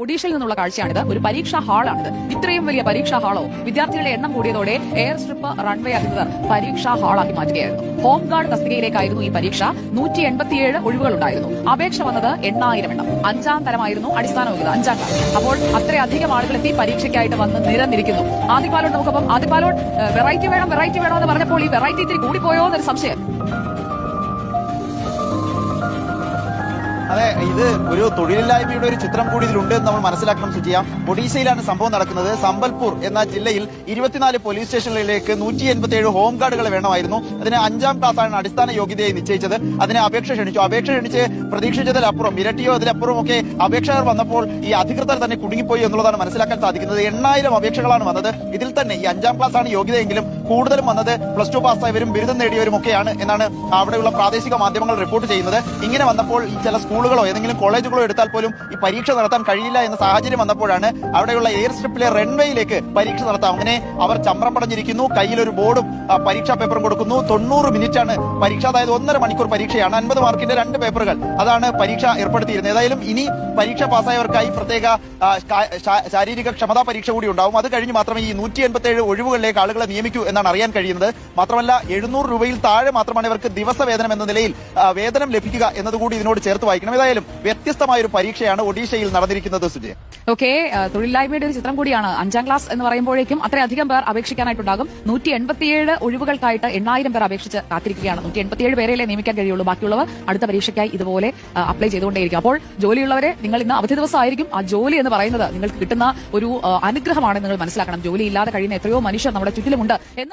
ഒഡീഷയിൽ നിന്നുള്ള കാഴ്ചയാണിത്. ഒരു പരീക്ഷാ ഹാളാണിത്. ഇത്രയും വലിയ പരീക്ഷാ ഹാളോ വിദ്യാർത്ഥികളുടെ എണ്ണം കൂടിയതോടെ എയർ സ്ട്രിപ്പ് റൺവേ അധികൃതർ പരീക്ഷാ ഹാളാക്കി മാറ്റുകയായിരുന്നു. ഹോംഗാർഡ് തസ്തികയിലേക്കായിരുന്നു ഈ പരീക്ഷ. 187 ഒഴിവുകളുണ്ടായിരുന്നു. അപേക്ഷ വന്നത് 8000 എണ്ണം. 5ാം തരമായിരുന്നു അടിസ്ഥാന യോഗ്യത, 5ാം ക്ലാസ്. അപ്പോൾ അത്രയധികം ആളുകൾ എത്തി പരീക്ഷയ്ക്കായിട്ട് വന്ന് നിരന്നിരിക്കുന്നു. ആദിപാലോട് നമുക്കപ്പം ആദിപാലോട് വെറൈറ്റി വേണം എന്ന് പറഞ്ഞപ്പോൾ ഈ വെറൈറ്റി ഇത്തിരി കൂടിപ്പോയോ എന്നൊരു സംശയം. അതെ, ഇത് ഒരു തൊഴിലില്ലായ്മയുടെ ഒരു ചിത്രം കൂടി ഇതിലുണ്ട് എന്ന് നമ്മൾ മനസ്സിലാക്കണം. സുജിയ, ഒഡീഷയിലാണ് സംഭവം നടക്കുന്നത്. സംബൽപൂർ എന്ന ജില്ലയിൽ 24 പോലീസ് സ്റ്റേഷനുകളിലേക്ക് 187 ഹോം ഗാർഡുകൾ വേണമായിരുന്നു. അതിന് 5ാം ക്ലാസ്സാണ് അടിസ്ഥാന യോഗ്യതയായി നിശ്ചയിച്ചത്. അതിന് അപേക്ഷ ക്ഷണിച്ച് പ്രതീക്ഷിച്ചതിലപ്പുറം ഇരട്ടിയോ അതിലപ്പുറം ഒക്കെ അപേക്ഷകർ വന്നപ്പോൾ ഈ അധികൃതർ തന്നെ കുടുങ്ങിപ്പോയി എന്നുള്ളതാണ് മനസ്സിലാക്കാൻ സാധിക്കുന്നത്. 8000 അപേക്ഷകളാണ് വന്നത്. ഇതിൽ തന്നെ ഈ 5ാം ക്ലാസ്സാണ് യോഗ്യതയെങ്കിലും കൂടുതലും വന്നത് +2 പാസ്സായവരും ബിരുദം നേടിയവരും ഒക്കെയാണ് എന്നാണ് അവിടെയുള്ള പ്രാദേശിക മാധ്യമങ്ങൾ റിപ്പോർട്ട് ചെയ്യുന്നത്. ഇങ്ങനെ വന്നപ്പോൾ ഈ ചില സ്കൂളുകളോ ഏതെങ്കിലും കോളേജുകളോ എടുത്താൽ പോലും ഈ പരീക്ഷ നടത്താൻ കഴിയില്ല എന്ന സാഹചര്യം വന്നപ്പോഴാണ് അവിടെയുള്ള എയർ സ്ട്രിപ്പിലെ റൺവേയിലേക്ക് പരീക്ഷ നടത്താം. അങ്ങനെ അവർ ചമ്രം പടഞ്ഞിരിക്കുന്നു. കയ്യിലൊരു ബോർഡും പരീക്ഷാ പേപ്പറും കൊടുക്കുന്നു. 90 മിനിറ്റാണ് പരീക്ഷ, അതായത് 1.5 മണിക്കൂർ പരീക്ഷയാണ്. 50 മാർക്കിന്റെ 2 പേപ്പറുകൾ, അതാണ് പരീക്ഷ ഏർപ്പെടുത്തിയിരുന്നത്. ഏതായാലും ഇനി പരീക്ഷ പാസ്സായവർക്കായി പ്രത്യേക ശാരീരിക ക്ഷമതാ പരീക്ഷ കൂടി ഉണ്ടാവും. അത് കഴിഞ്ഞ് മാത്രമേ ഈ 187 ഒഴിവുകളിലേക്ക് ആളുകളെ നിയമിക്കൂ എന്നാണ് അറിയാൻ കഴിയുന്നത്. മാത്രമല്ല 700 രൂപയിൽ താഴെ മാത്രമാണ് ഇവർക്ക് ദിവസവേതനം എന്ന നിലയിൽ വേതനം ലഭിക്കുക എന്നതുകൂടി ഇതിനോട് ചേർത്ത് വായിക്കണം. ഏതായാലും വ്യത്യസ്തമായ ഒരു പരീക്ഷയാണ് ഒഡീഷയിൽ നടന്നിരിക്കുന്നത്. സുജയ, ഓക്കെ, തൊഴിലില്ലായ്മയുടെ ഒരു ചിത്രം കൂടിയാണ്. 5ാം ക്ലാസ് എന്ന് പറയുമ്പോഴേക്കും അത്രയധികം പേർ അപേക്ഷിക്കാനായിട്ടുണ്ടാകും. 187 ഒഴിവുകൾക്കായിട്ട് 8000 പേർ അപേക്ഷിച്ച് കാത്തിരിക്കുകയാണ്. 187 പേരെയല്ലേ നിയമിക്കാൻ കഴിയുള്ളൂ. ബാക്കിയുള്ളവർ അടുത്ത പരീക്ഷയ്ക്കായി ഇതുപോലെ അപ്ലൈ ചെയ്തുകൊണ്ടേയിരിക്കും. അപ്പോൾ ജോലിയുള്ളവരെ, നിങ്ങൾ ഇന്ന് അവധി ദിവസമായിരിക്കും. ആ ജോലി എന്ന് പറയുന്നത് നിങ്ങൾക്ക് കിട്ടുന്ന ഒരു അനുഗ്രഹമാണ് നിങ്ങൾ മനസ്സിലാക്കണം. ജോലിയില്ലാതെ കഴിയുന്ന എത്രയോ മനുഷ്യർ നമ്മുടെ ചുറ്റിലുമുണ്ട് എന്ന്